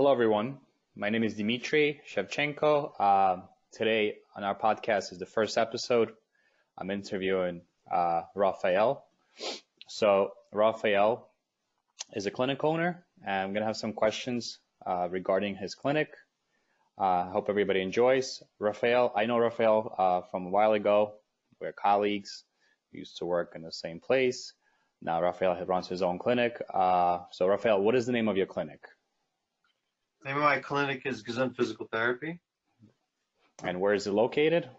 Hello, everyone. My name is Dmitry Shevchenko. Today on our podcast is the first episode. I'm interviewing Raphael. So Raphael is a clinic owner, and I'm going to have some questions regarding his clinic. I hope everybody enjoys. Raphael, I know Raphael from a while ago. We're colleagues. We used to work in the same place. Now Raphael runs his own clinic. So Raphael, what is the name of your clinic? The name of my clinic is Gezunt Physical Therapy. And where is it located?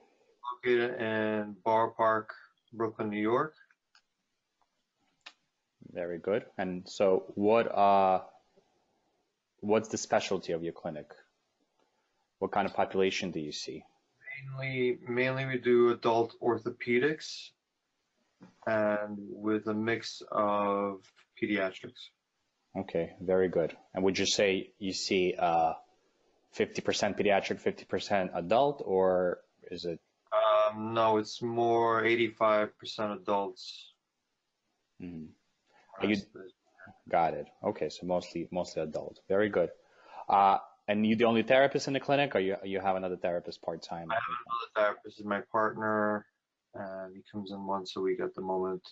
Located in Borough Park, Brooklyn, New York. Very good. And so what's the specialty of your clinic? What kind of population do you see? Mainly we do adult orthopedics and with a mix of pediatrics. Okay, very good. And would you say you see 50% pediatric, 50% adult, or is it? No, it's more 85% adults. Mm-hmm. Got it. Okay, so mostly adult. Very good. And you the only therapist in the clinic, or you have another therapist part-time? I have another therapist, is my partner, and he comes in once a week at the moment.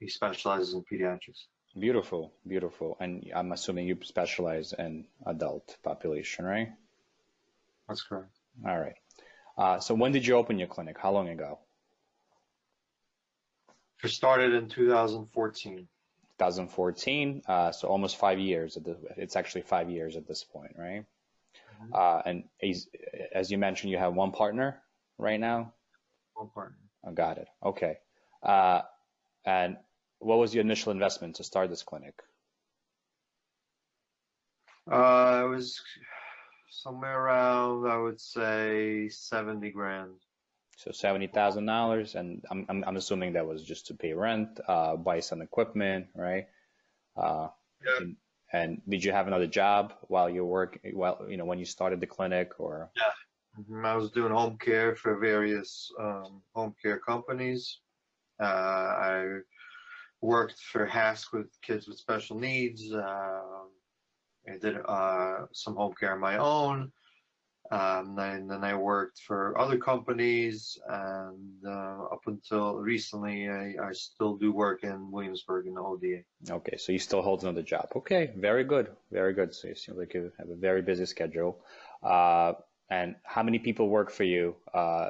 He specializes in pediatrics. Beautiful, beautiful. And I'm assuming you specialize in adult population, right? That's correct. All right. So when did you open your clinic? How long ago? It started in 2014. 2014, so almost 5 years. It's actually 5 years at this point, right? Mm-hmm. And as you mentioned, you have one partner right now? One partner. Oh, got it. Okay. And what was your initial investment to start this clinic? It was somewhere around, I would say, 70 grand. So $70,000, and I'm assuming that was just to pay rent, buy some equipment, right? Yeah. And did you have another job while you work, when you started the clinic, or? Yeah. I was doing home care for various home care companies. I worked for HASC with kids with special needs. I did some home care on my own. And then I worked for other companies, and up until recently, I still do work in Williamsburg in the ODA. Okay, so you still hold another job. Okay, very good, very good. So you seem like you have a very busy schedule. And how many people work for you?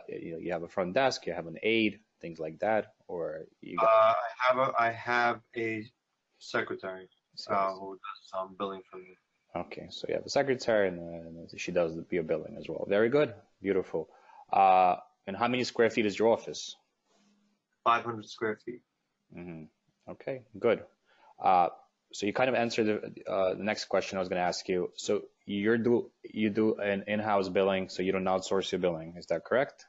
You have a front desk, you have an aide, things like that, or you got? I have a secretary who does some billing for me. Okay, so you have a secretary, and she does your billing as well. Very good, beautiful. And how many square feet is your office? 500 square feet. Mm-hmm. Okay, good. So you kind of answered the next question I was going to ask you. So you do an in-house billing, so you don't outsource your billing. Is that correct?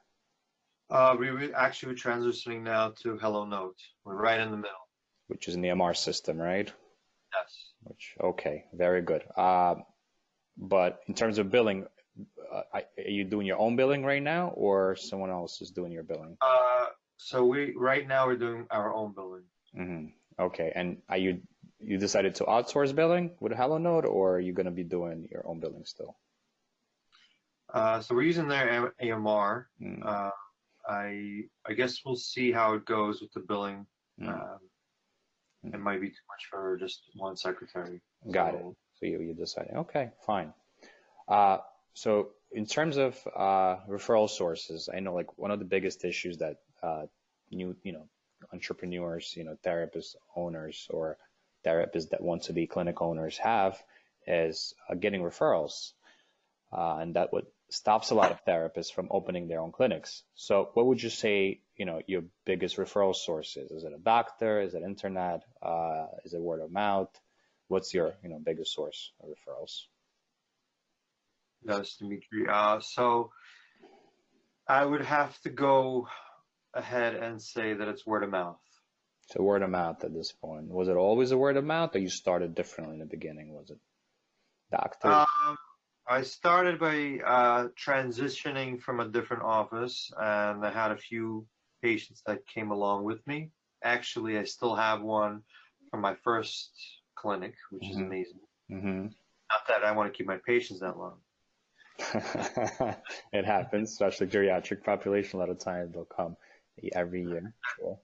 We're transitioning now to Hello Note. We're right in the middle. Which is an EMR system, right? Yes. Okay, very good. But in terms of billing, are you doing your own billing right now, or someone else is doing your billing? So right now we're doing our own billing. Mm-hmm. Okay, and you decided to outsource billing with HelloNote, or are you going to be doing your own billing still? So we're using their AMR. I guess we'll see how it goes with the billing. It might be too much for just one secretary. Got it. So you decided. Okay, fine. So in terms of referral sources, I know like one of the biggest issues that new entrepreneurs, therapists, owners, or therapists that want to be clinic owners have is getting referrals, and that what stops a lot of therapists from opening their own clinics. So what would you say, your biggest referral sources? Is it a doctor? Is it internet? Is it word of mouth? What's your, biggest source of referrals? Yes, Dimitri. So I would have to go ahead and say that it's word of mouth. So word of mouth at this point. Was it always a word of mouth, or you started differently in the beginning? Was it doctor? I started by transitioning from a different office, and I had a few patients that came along with me. Actually, I still have one from my first clinic, which is amazing. Mm-hmm. Not that I want to keep my patients that long. It happens, especially geriatric population. A lot of times they'll come every year. Sure.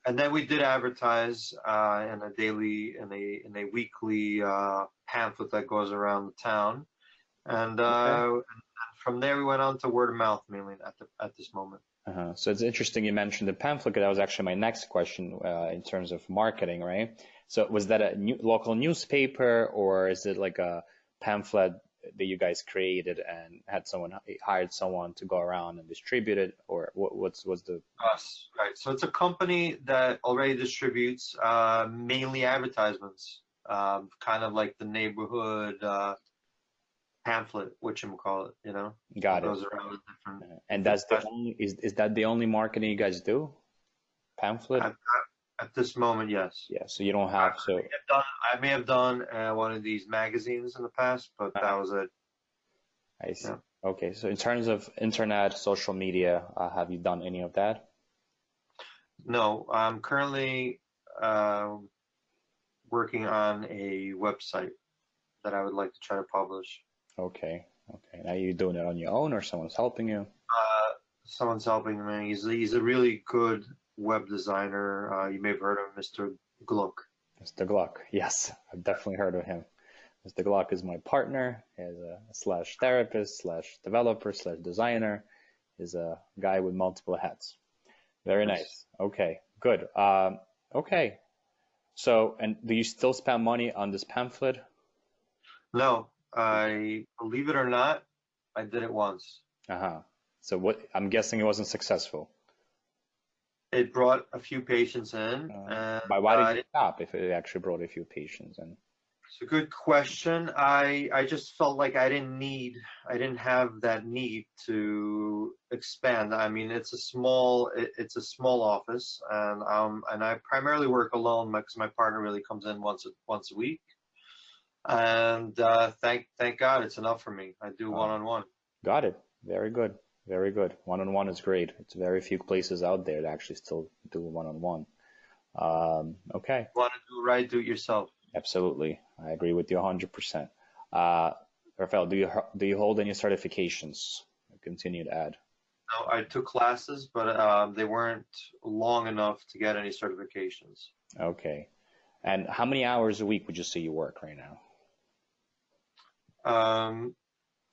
And then we did advertise in a weekly pamphlet that goes around the town, and Okay. from there we went on to word of mouth mainly at this moment. So it's interesting you mentioned the pamphlet. That was actually my next question in terms of marketing, right? So was that a local newspaper, or is it like a pamphlet that you guys created and had someone hired someone to go around and distribute it, or what's the? Us, right? So it's a company that already distributes mainly advertisements, kind of like the neighborhood pamphlet, whatchamacallit, you know, that Got it. goes around with different. And different that's the special- only is that the only marketing you guys do? Pamphlet? At, at this moment, yes. Yeah. So you don't have so. I may have done one of these magazines in the past, but that was it. I see. Yeah. Okay. So in terms of internet, social media, have you done any of that? No, I'm currently uh, working on a website that I would like to try to publish. Okay. Okay. Now you're doing it on your own or someone's helping you? Someone's helping me. He's a really good web designer. You may have heard of Mr. Gluck. Mr. Gluck. Yes, I've definitely heard of him. Mr. Gluck is my partner. He's a slash therapist, slash developer, slash designer. He's a guy with multiple hats. Very nice. Okay, good. Okay. So, and do you still spend money on this pamphlet? No, I believe it or not, I did it once. Uh-huh. So what, I'm guessing it wasn't successful. It brought a few patients in, and Why did you stop if it actually brought a few patients in? it's a good question. I just felt like I didn't have that need to expand. I mean, it's a small office, and I primarily work alone because my partner really comes in once a week. And thank God it's enough for me. I do one-on-one. Got it. Very good. Very good. One-on-one is great. It's very few places out there that actually still do one-on-one. Okay. Want to do it right, do it yourself. Absolutely. I agree with you 100%. Raphael, do you hold any certifications? Continue to add. No, I took classes, but they weren't long enough to get any certifications. Okay. And how many hours a week would you say you work right now?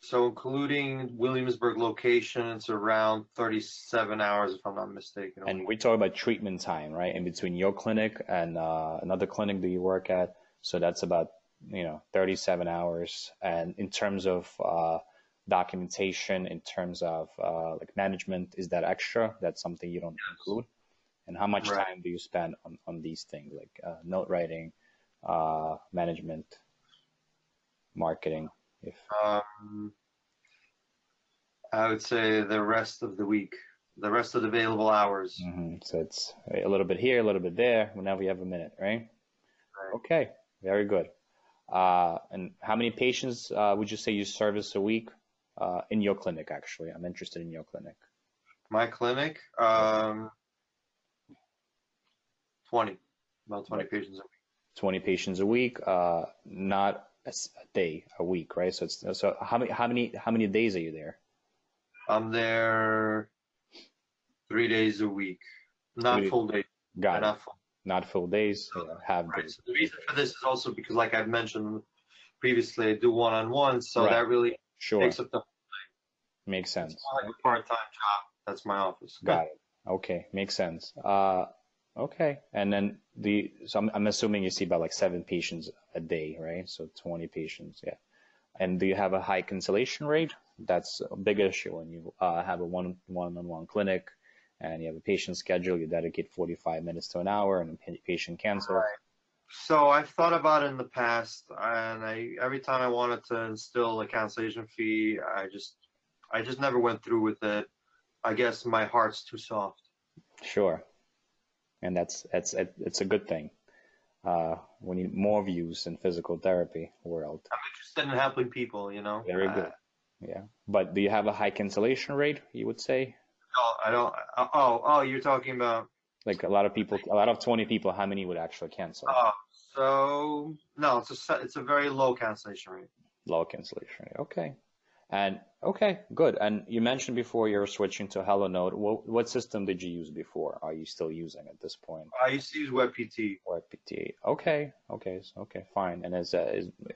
So including Williamsburg location, it's around 37 hours if I'm not mistaken. And we talk about treatment time, right? In between your clinic and another clinic that you work at. So that's about, 37 hours. And in terms of documentation, in terms of like management, is that extra? That's something you don't include? And how much time do you spend on these things, like note writing, management, marketing? If I would say the rest of the week, the rest of the available hours. So it's a little bit here, a little bit there, whenever you have a minute, right? Okay, very good. And how many patients would you say you service a week in your clinic, actually? I'm interested in your clinic. My clinic, 20, about 20 patients a week. 20 patients a week, not a day, a week, right? So how many days are you there? I'm there 3 days a week, not full days. Got it. Not full days, half days. So the reason for this is also because, like I've mentioned previously, I do one-on-one, so that really takes up the whole day. Makes sense. It's more like a part-time job. That's my office. Got it. Okay, makes sense. Okay, and then so I'm assuming you see about like 7 patients a day, right? So 20 patients, yeah. And do you have a high cancellation rate? That's a big issue when you have a one-on-one clinic and you have a patient schedule, you dedicate 45 minutes to an hour and a patient cancels. Right. So I've thought about it in the past, and every time I wanted to instill a cancellation fee, I just never went through with it. I guess my heart's too soft. Sure. And it's a good thing. We need more views in physical therapy world. I'm interested in helping people, Very good. Yeah. But do you have a high cancellation rate, you would say? No, I don't. Oh, you're talking about like a lot of 20 people, how many would actually cancel? So no, it's a very low cancellation rate. Low cancellation rate. Okay. And okay, good. And you mentioned before you're switching to HelloNote. What system did you use before? Are you still using at this point? I used to use WebPT. WebPT. Okay. Okay, fine. And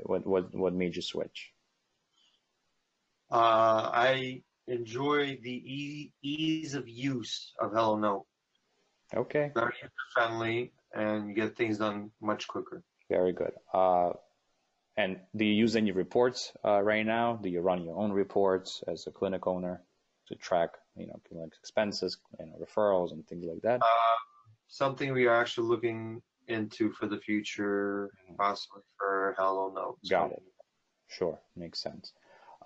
what made you switch? I enjoy the ease of use of HelloNote. Okay. Very user-friendly, and you get things done much quicker. Very good. And do you use any reports right now? Do you run your own reports as a clinic owner to track, clinic expenses, referrals and things like that? Something we are actually looking into for the future, possibly for HelloNote. Got it. Sure, makes sense.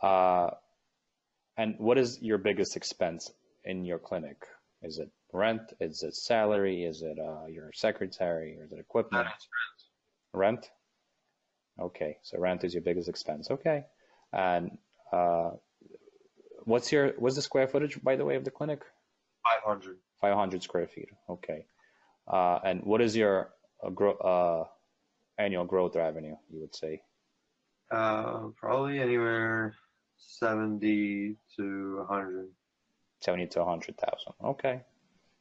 And what is your biggest expense in your clinic? Is it rent? Is it salary? Is it your secretary? Or is it equipment? That is rent. Rent? Okay, so rent is your biggest expense. Okay, and what's the square footage, by the way, of the clinic? 500. 500 square feet. Okay, and what is your annual growth revenue, you would say? Probably anywhere 70 to 100. 70 to 100,000. Okay,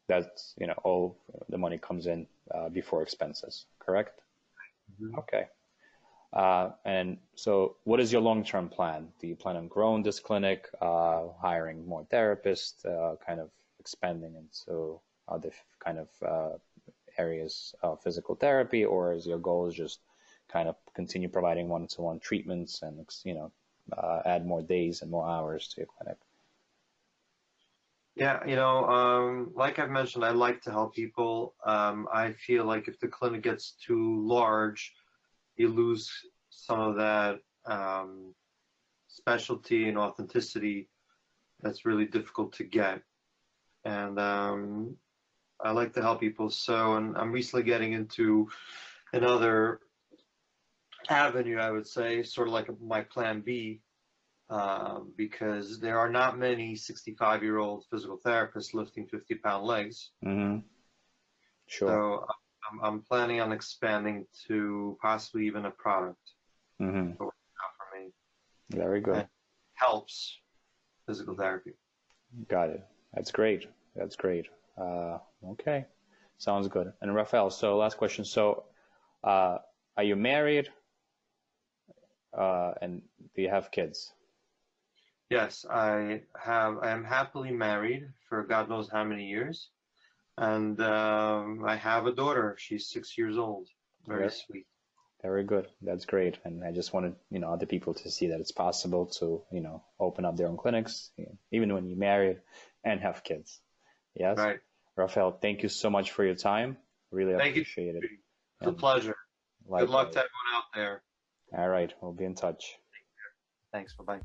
that's all the money comes in before expenses, correct? Mm-hmm. Okay. And so what is your long-term plan? Do you plan on growing this clinic, hiring more therapists, kind of expanding into other kind of areas of physical therapy, or is your goal just kind of continue providing one-to-one treatments and, add more days and more hours to your clinic? Yeah, like I've mentioned, I like to help people. I feel like if the clinic gets too large, you lose some of that specialty and authenticity that's really difficult to get. And I like to help people. And I'm recently getting into another avenue, I would say, sort of like my plan B, because there are not many 65-year-old physical therapists lifting 50-pound legs. Mm-hmm. Sure. So I'm planning on expanding to possibly even a product. Mm-hmm. For me. Very good. It helps physical therapy. Got it. That's great. Okay. Sounds good. And Raphael, so last question. So are you married? And do you have kids? Yes, I am happily married for God knows how many years. And I have a daughter. She's 6 years old. Very sweet. Very good. That's great. And I just wanted, other people to see that it's possible to, open up their own clinics, even when you're married and have kids. Yes. Right. Raphael, thank you so much for your time. Really appreciate it. It's a pleasure. Likewise. Good luck to everyone out there. All right. We'll be in touch. Thanks. Bye-bye.